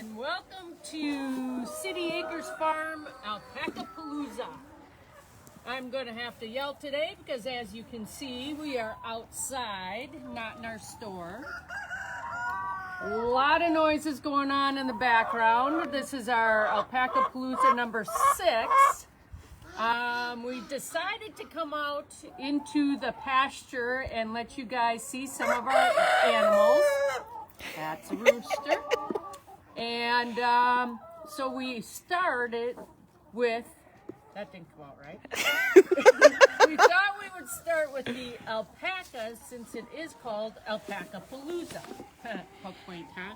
and welcome to City Acres Farm Alpaca Palooza. I'm going to have to yell today because, as you can see, we are outside, not in our store. A lot of noises going on in the background. This is our Alpaca Palooza number 6. We decided to come out into the pasture and let you guys see some of our animals. That's a rooster. And so we started with, that didn't come out right. We thought we would start with the alpacas since it is called Alpaca Palooza. How quaint, huh?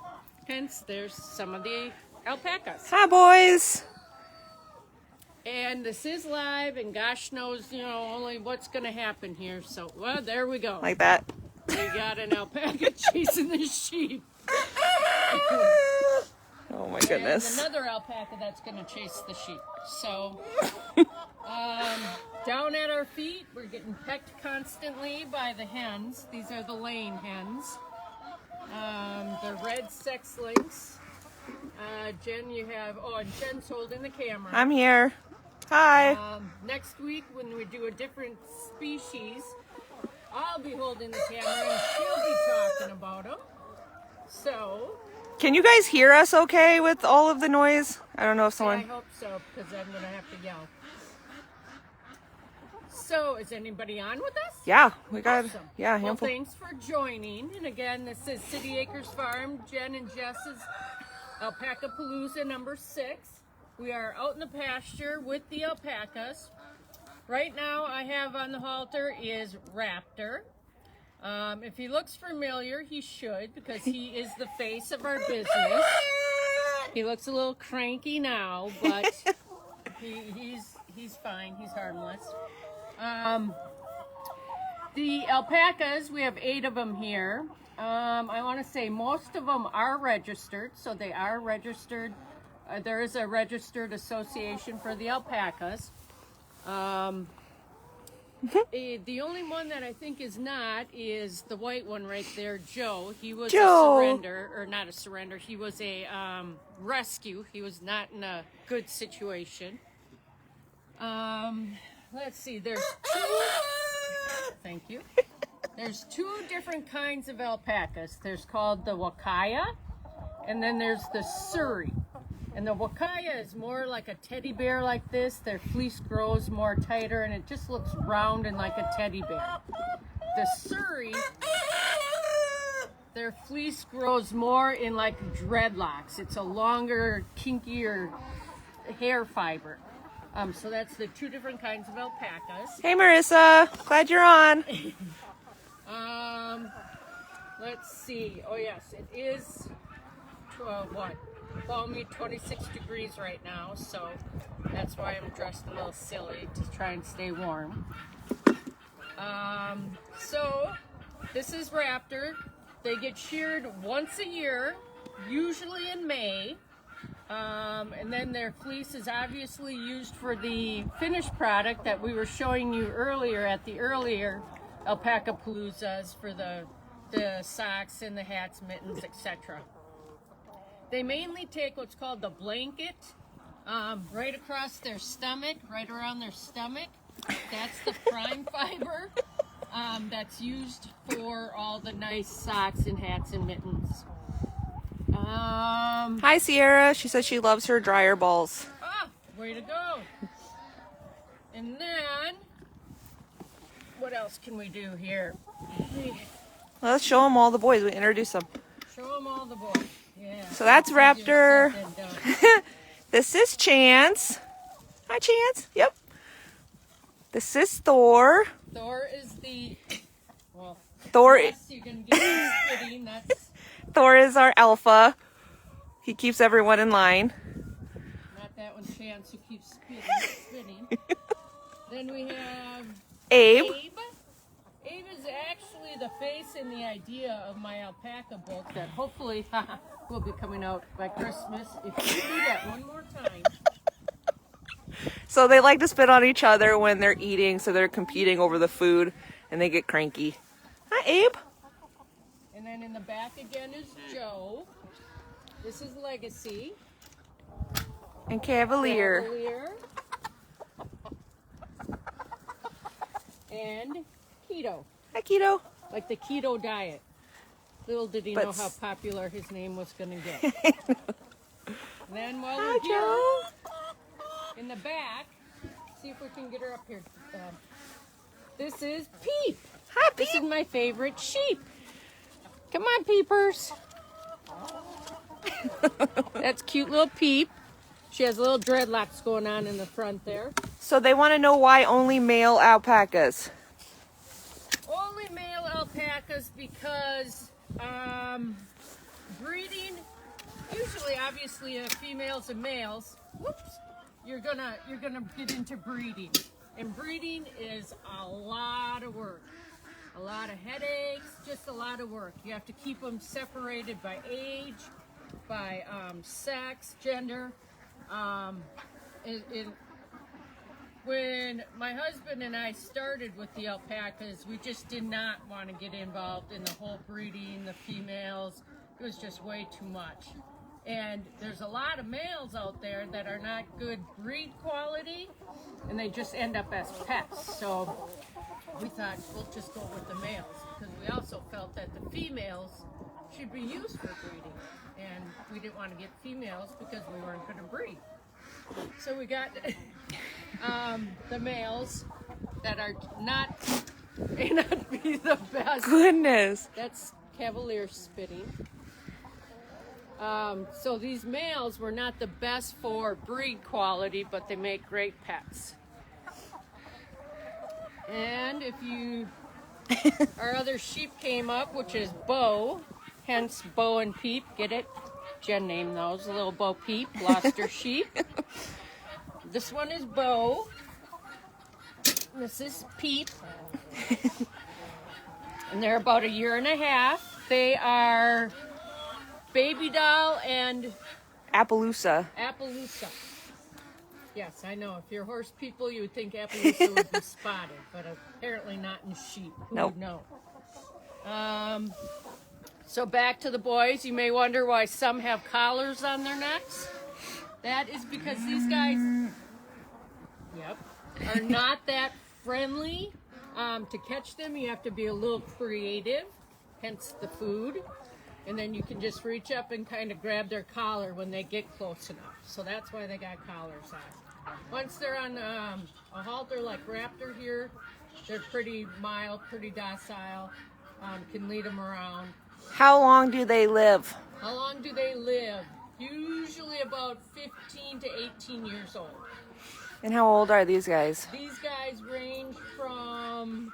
Hence, there's some of the alpacas. Hi, boys. And this is live, and gosh knows, only what's going to happen here. So, well, there we go. Like that. We got an alpaca chasing the sheep. Oh my goodness. And another alpaca that's going to chase the sheep. So, down at our feet, we're getting pecked constantly by the hens. These are the laying hens. The red sex lynx. Jen, you have, and Jen's holding the camera. I'm here. Hi. Next week, when we do a different species, I'll be holding the camera and she'll be talking about them. So, Can you guys hear us okay with all of the noise? I don't know if I someone... hope so, because I'm going to have to yell. So, is anybody on with us? Yeah, we got... Awesome. Yeah, Well, handful. thanks for joining. And again, this is City Acres Farm, Jen and Jess's Alpaca Palooza number 6. We are out in the pasture with the alpacas. Right now, I have on the halter is Raptor. If he looks familiar, he should, because he is the face of our business. He looks a little cranky now, but he's fine. He's harmless. The alpacas, we have 8 of them here. I want to say most of them are registered, so they are registered. There is a registered association for the alpacas. The only one that I think is not is the white one right there, Joe. He was a surrender, or not a surrender. He was a rescue. He was not in a good situation. Let's see. There's 2. Thank you. There's 2 different kinds of alpacas. There's called the Wakaya, and then there's the Surrey. And the Wakaya is more like a teddy bear like this. Their fleece grows more tighter, and it just looks round and like a teddy bear. The Surrey, their fleece grows more in like dreadlocks. It's a longer, kinkier hair fiber. So that's the 2 different kinds of alpacas. Hey, Marissa. Glad you're on. Let's see. Oh, yes, it is, balmy 26 degrees right now, so that's why I'm dressed a little silly to try and stay warm. So this is Raptor. They get sheared once a year, usually in May. And then their fleece is obviously used for the finished product that we were showing you earlier at the earlier Alpaca Paloozas for the socks and the hats, mittens, etc. They mainly take what's called the blanket right across their stomach, right around their stomach. That's the prime fiber that's used for all the nice socks and hats and mittens. Hi, Sierra. She says she loves her dryer balls. Way to go. And then, what else can we do here? Let's show them all the boys. We introduce them. Show them all the boys. Yeah. So that's Raptor. This is Chance. Hi, Chance. Yep. This is Thor. Thor is the, Thor. yes, you can get him fitting. That's Thor is our alpha. He keeps everyone in line. not that one, Chance, who keeps spinning. Then we have Abe. Abe is actually the face and the idea of my alpaca book that hopefully will be coming out by Christmas. If you do that one more time. So they like to spit on each other when they're eating, so they're competing over the food, and they get cranky. Hi, Abe. And then in the back again is Joe. This is Legacy. And Cavalier. Cavalier. And Keto. Hi, Keto. Like the keto diet. Little did he know how popular his name was going to get. And then while we're here, in the back, see if we can get her up here. This is Peep. Hi, Peep. This is my favorite sheep. Come on, Peepers. That's cute little Peep. She has little dreadlocks going on in the front there. So they want to know why only male alpacas. Only male alpacas because breeding, usually obviously females and males, whoops, you're gonna get into breeding. And breeding is a lot of work. A lot of headaches, just a lot of work. You have to keep them separated by age, by sex, gender. When my husband and I started with the alpacas, we just did not want to get involved in the whole breeding, the females. It was just way too much. And there's a lot of males out there that are not good breed quality, and they just end up as pets. So we thought we'll just go with the males, because we also felt that the females should be used for breeding. And we didn't want to get females because we weren't going to breed. So we got the males that are may not be the best. Goodness. That's Cavalier spitting. So these males were not the best for breed quality, but they make great pets. And if our other sheep came up, which is Bo, hence Bo and Peep, get it? Jen named those, little Bo Peep, lost her sheep. This one is Bo. This is Peep. And they're about 1.5 years. They are Baby Doll and Appaloosa. Appaloosa. Yes, I know. If you're horse people, you would think Appaloosa would be spotted, but apparently not in sheep. Who would know? So back to the boys. You may wonder why some have collars on their necks. That is because these guys, are not that friendly. To catch them, you have to be a little creative, hence the food. And then you can just reach up and kind of grab their collar when they get close enough. So that's why they got collars on. Once they're on a halter like Raptor here, they're pretty mild, pretty docile, can lead them around. How long do they live? How long do they live? Usually about 15 to 18 years old. And how old are these guys? These guys range from,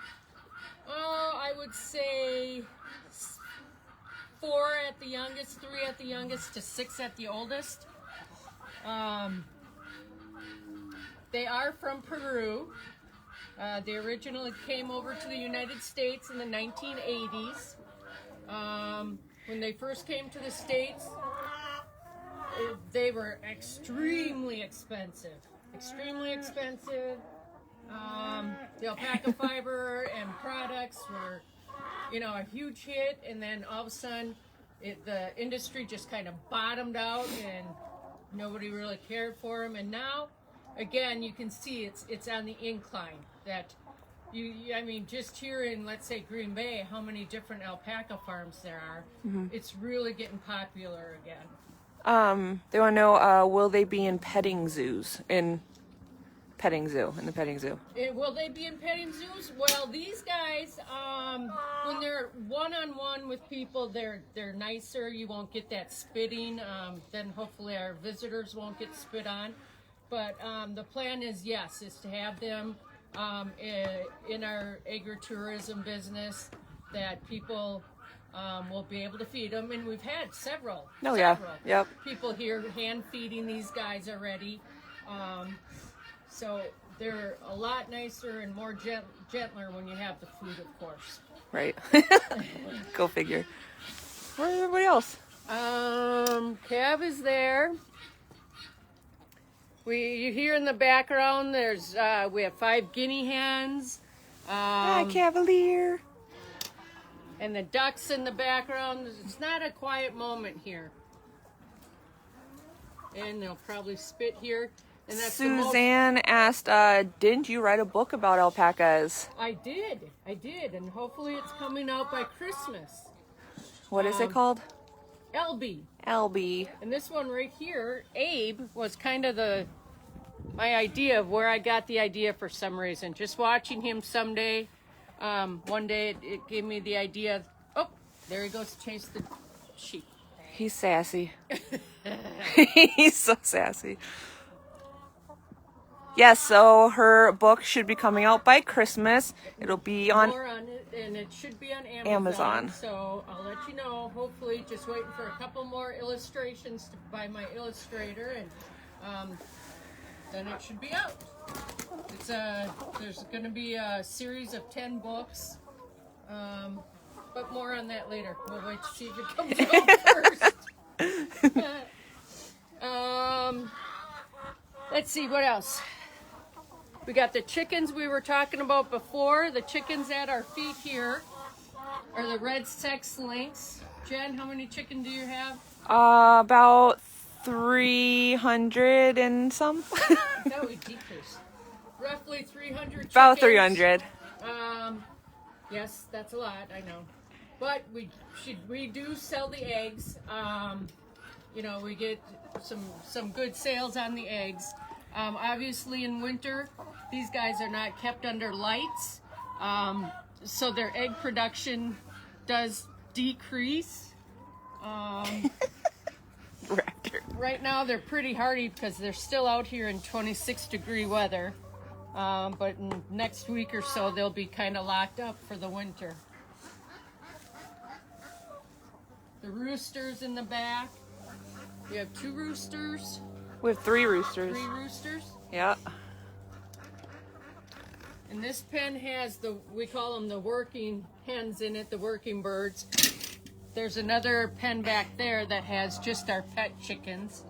I would say 4 at the youngest, 3 at the youngest, to 6 at the oldest. They are from Peru. They originally came over to the United States in the 1980s. When they first came to the States, they were extremely expensive. Extremely expensive. The alpaca fiber and products were, a huge hit, and then all of a sudden, the industry just kind of bottomed out, and nobody really cared for them. And now, again, you can see it's on the incline. That just here in, let's say, Green Bay, how many different alpaca farms there are. Mm-hmm. It's really getting popular again. They want to know, will they be in petting zoos? In the petting zoo. Will they be in petting zoos? Well, these guys, when they're one-on-one with people, they're nicer. You won't get that spitting. Then hopefully our visitors won't get spit on. But the plan is to have them in our agritourism business, that people will be able to feed them. And we've had several people here hand feeding these guys already. So they're a lot nicer and more gentler when you have the food, of course. Right. Go figure. Where's everybody else? Cav is there. You hear in the background, there's we have 5 guinea hens. Hi, Cavalier. And the ducks in the background. It's not a quiet moment here. and they'll probably spit here. And that's the most... Suzanne asked, didn't you write a book about alpacas? I did, and hopefully it's coming out by Christmas. What is it called? LB. LB. And this one right here, Abe, was kind of my idea of where I got the idea for some reason. Just watching him someday, one day it gave me the idea. Oh, there he goes to chase the sheep. He's sassy. He's so sassy. Yes, so her book should be coming out by Christmas. It'll be on More on it, and it should be on Amazon. So I'll let you know. Hopefully, just waiting for a couple more illustrations by my illustrator, and then it should be out. It's there's going to be a series of 10 books, but more on that later. We'll wait to see if it comes out first. Let's see what else. We got the chickens we were talking about before. The chickens at our feet here are the red sex lynx. Jen, how many chicken do you have? About 300 and some. That would decrease. Roughly 300 chickens. About 300. Yes, that's a lot, I know. But we do sell the eggs. You know, we get some good sales on the eggs. Obviously in winter, these guys are not kept under lights, so their egg production does decrease. Right now they're pretty hardy because they're still out here in 26-degree weather, but in next week or so they'll be kind of locked up for the winter. The roosters in the back. We have 2 roosters. We have 3 roosters. 3 roosters. Yeah. And this pen has we call them the working hens in it, the working birds. There's another pen back there that has just our pet chickens.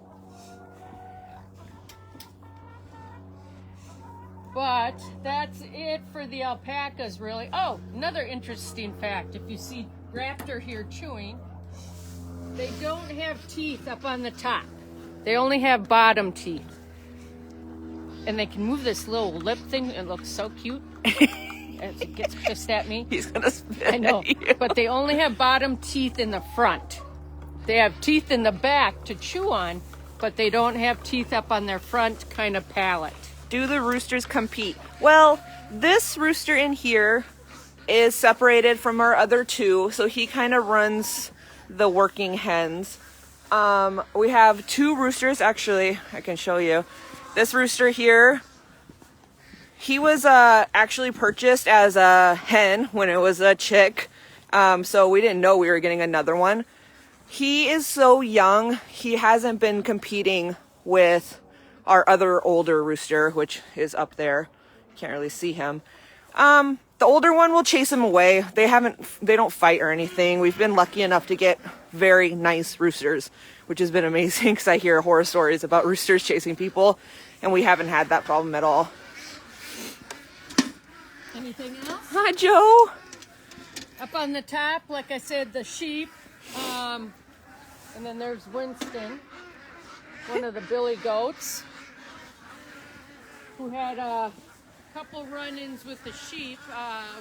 But that's it for the alpacas, really. Oh, another interesting fact. If you see Raptor here chewing, they don't have teeth up on the top. They only have bottom teeth. And they can move this little lip thing. It looks so cute. As it gets pissed at me. He's gonna spit I know. at you. But they only have bottom teeth in the front. They have teeth in the back to chew on, but they don't have teeth up on their front kind of palate. Do the roosters compete? Well, this rooster in here is separated from our other 2, so he kind of runs the working hens. We have 2 roosters, actually, I can show you. This rooster here, he was actually purchased as a hen when it was a chick, so we didn't know we were getting another one. He is so young, he hasn't been competing with our other older rooster, which is up there. Can't really see him. The older one will chase him away. They don't fight or anything. We've been lucky enough to get very nice roosters, which has been amazing because I hear horror stories about roosters chasing people, and we haven't had that problem at all. Anything else? Hi, Joe. Up on the top, like I said, the sheep. And then there's Winston, one of the billy goats, who had a couple run-ins with the sheep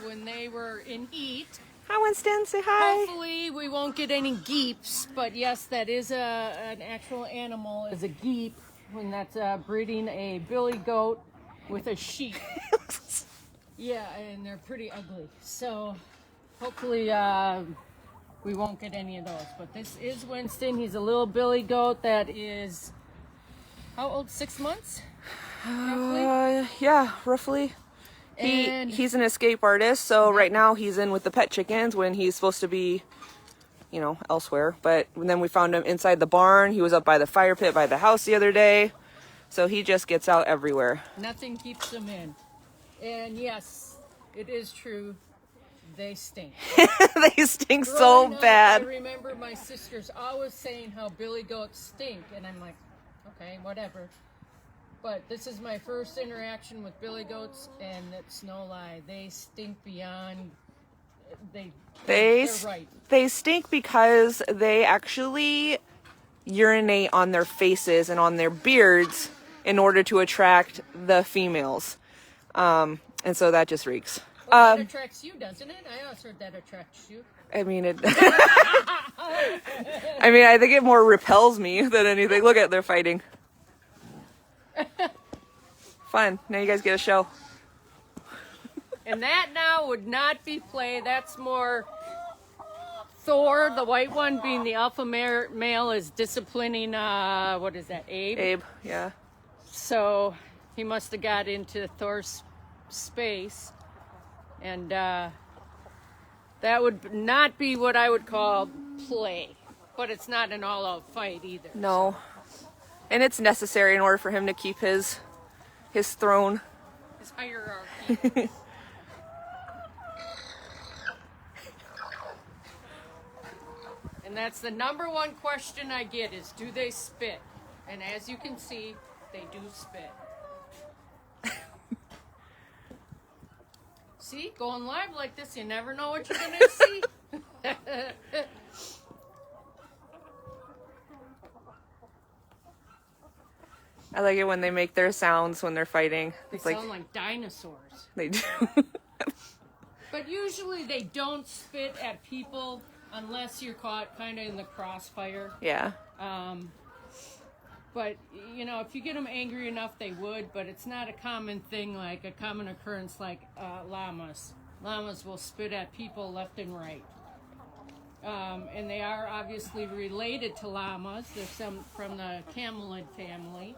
when they were in heat. Hi, Winston. Say hi. Hopefully we won't get any geeps, but yes, that is an actual animal, is a geep, when that's breeding a billy goat with a sheep. Yeah, and they're pretty ugly. So hopefully we won't get any of those. But this is Winston. He's a little billy goat that is, how old? 6 months? Roughly? Yeah, roughly. He's an escape artist, so right now he's in with the pet chickens when he's supposed to be, you know, elsewhere. But then we found him inside the barn. He was up by the fire pit by the house the other day. So he just gets out everywhere. Nothing keeps him in. And yes, it is true. They stink. They stink so bad. I remember my sisters always saying how billy goats stink. And I'm like, okay, whatever. But this is my first interaction with billy goats, and it's no lie. They stink beyond. They're right. They stink because they actually urinate on their faces and on their beards in order to attract the females. And so that just reeks. Well, that attracts you, doesn't it? I always heard that attracts you. I mean, I think it more repels me than anything. Look at, they're fighting. Fun. Now you guys get a show. And that now would not be play. That's more Thor, the white one, being the alpha male, is disciplining, what is that, Abe? Abe, yeah. So he must have got into Thor's space. And that would not be what I would call play. But it's not an all-out fight either. No. And it's necessary in order for him to keep his throne. His hierarchy. And that's the number one question I get is, do they spit? And as you can see, they do spit. See, going live like this, you never know what you're going to see. I like it when they make their sounds when they're fighting. They sound like dinosaurs. They do. But usually they don't spit at people unless you're caught kind of in the crossfire. Yeah. But, you know, if you get them angry enough, they would. But it's not a common thing, like a common occurrence like llamas. Llamas will spit at people left and right. And they are obviously related to llamas. There's some from the camelid family.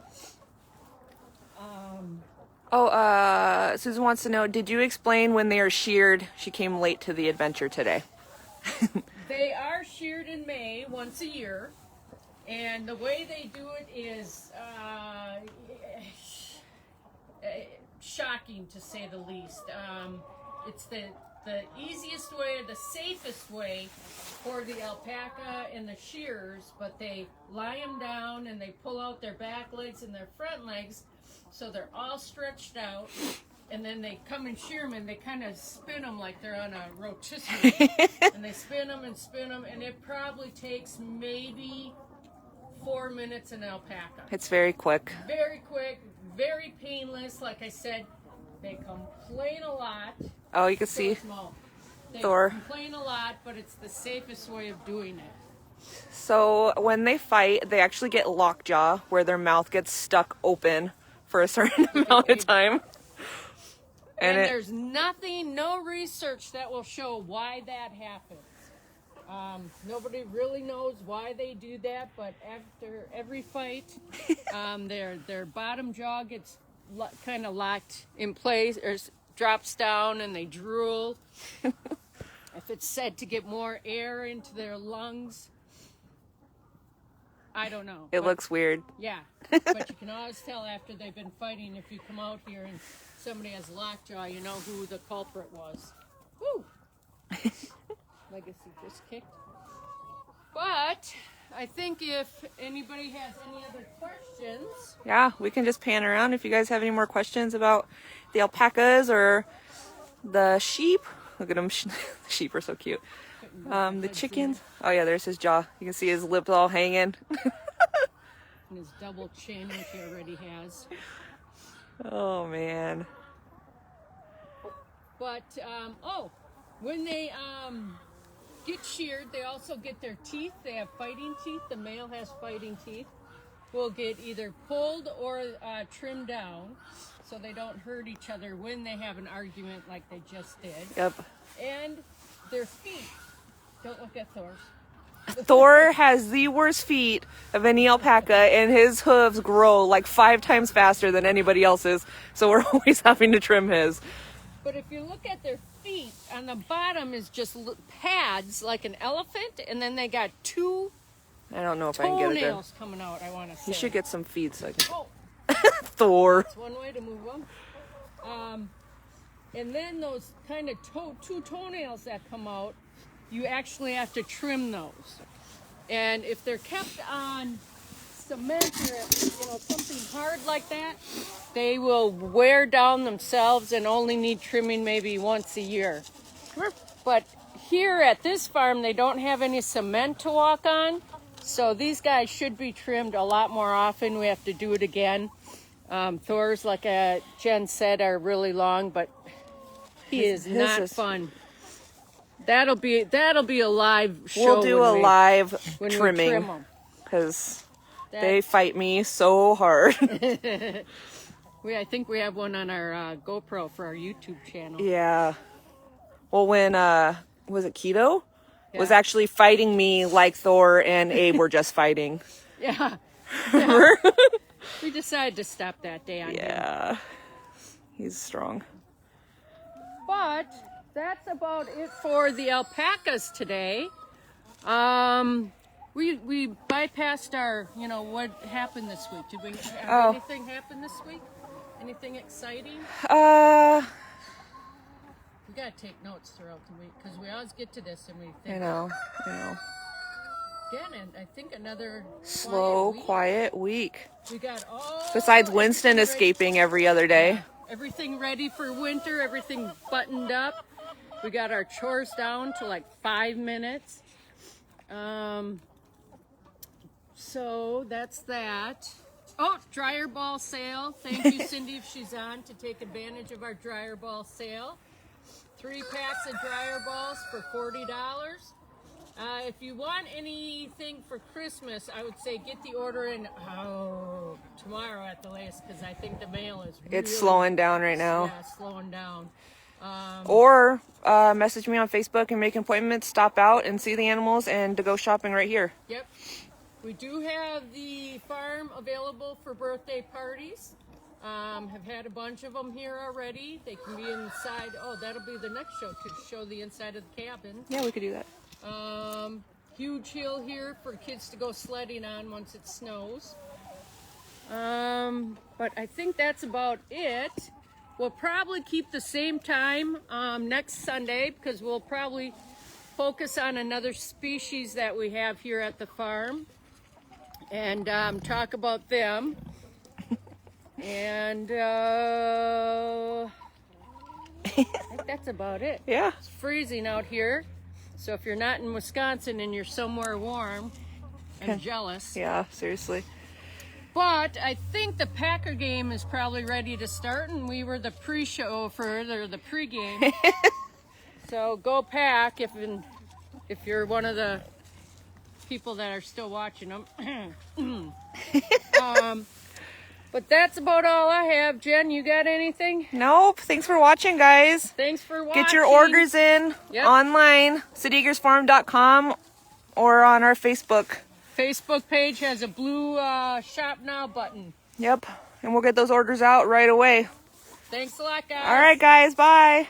Susan wants to know, did you explain when they are sheared? She came late to the adventure today. They are sheared in May once a year. And the way they do it is shocking, to say the least. It's the easiest way, or the safest way for the alpaca and the shearers, but they lie them down and they pull out their back legs and their front legs so they're all stretched out, and then they come and shear them and they kind of spin them like they're on a rotisserie. And they spin them, and it probably takes maybe 4 minutes an alpaca. It's very quick. Very quick, very painless. Like I said, they complain a lot. Oh, you can see They Thor. complain a lot, but it's the safest way of doing it. So when they fight, they actually get lockjaw, where their mouth gets stuck open for a certain amount of time. And there's nothing, no research that will show why that happens. Nobody really knows why they do that, but after every fight, their bottom jaw gets kind of locked in place, or drops down, and they drool. If it's said to get more air into their lungs, I don't know. It looks weird. Yeah, but you can always tell after they've been fighting. If you come out here and somebody has lockjaw, you know who the culprit was. Woo! Legacy just kicked. But I think if anybody has any other questions. Yeah, we can just pan around if you guys have any more questions about the alpacas or the sheep. Look at them. The sheep are so cute. The chickens. Oh yeah, there's his jaw. You can see his lips all hanging. And his double chin, which he already has. Oh man. But, when they get sheared, they also get their teeth. They have fighting teeth. The male has fighting teeth. Will get either pulled or trimmed down so they don't hurt each other when they have an argument like they just did. Yep. And their feet. Don't look at Thor's. Thor has the worst feet of any alpaca, and his hooves grow like 5 times faster than anybody else's, so we're always having to trim his. But if you look at their feet, on the bottom is just pads like an elephant, and then they got 2 I don't know if I can get it there. toenails coming out, I want to say. You should get some feed so I can... Oh, Thor. that's one way to move them. And then those kind of 2 toenails that come out, you actually have to trim those. And if they're kept on cement or something hard like that, they will wear down themselves and only need trimming maybe once a year. But here at this farm, they don't have any cement to walk on, So these guys should be trimmed a lot more often. We have to do it again. Thor's, like Jen said, are really long, but he is not fun. That'll be a live show. We'll do a live when trimming we trim 'em. because they fight me so hard. I think we have one on our GoPro for our YouTube channel. Yeah. Well, when was it Keto? Yeah. Was actually fighting me like Thor and Abe were just fighting. Yeah. We decided to stop that day on him. Yeah. He's strong. But that's about it for the alpacas today. We bypassed our, what happened this week. Did we have anything happen this week? Anything exciting? We gotta take notes throughout the week because we always get to this and we think. I know. Again, and I think another slow, quiet week. We got besides Winston escaping every other day. Yeah, everything ready for winter. Everything buttoned up. We got our chores down to like 5 minutes. So that's that. Oh, dryer ball sale. Thank you, Cindy, if she's on, to take advantage of our dryer ball sale. 3 packs of dryer balls for $40. If you want anything for Christmas, I would say get the order in tomorrow at the latest, because I think the mail is it's slowing down right now. Yeah, slowing down. Or message me on Facebook and make an appointment, stop out and see the animals, and to go shopping right here. Yep. We do have the farm available for birthday parties. Have had a bunch of them here already. They can be inside. Oh, that'll be the next show, to show the inside of the cabin. Yeah, we could do that. Huge hill here for kids to go sledding on once it snows. But I think that's about it. We'll probably keep the same time next Sunday, because we'll probably focus on another species that we have here at the farm and talk about them. And I think that's about it. Yeah. It's freezing out here. So if you're not in Wisconsin and you're somewhere warm and jealous. Yeah, seriously. But I think the Packer game is probably ready to start, and we were the pre-show for the pre-game. So go Pack if you're one of the people that are still watching them. But that's about all I have. Jen, you got anything? Nope. Thanks for watching, guys. Thanks for watching. Get your orders in online, cityeagersfarm.com, or on our Facebook. Facebook page has a blue Shop Now button. Yep. And we'll get those orders out right away. Thanks a lot, guys. All right, guys. Bye.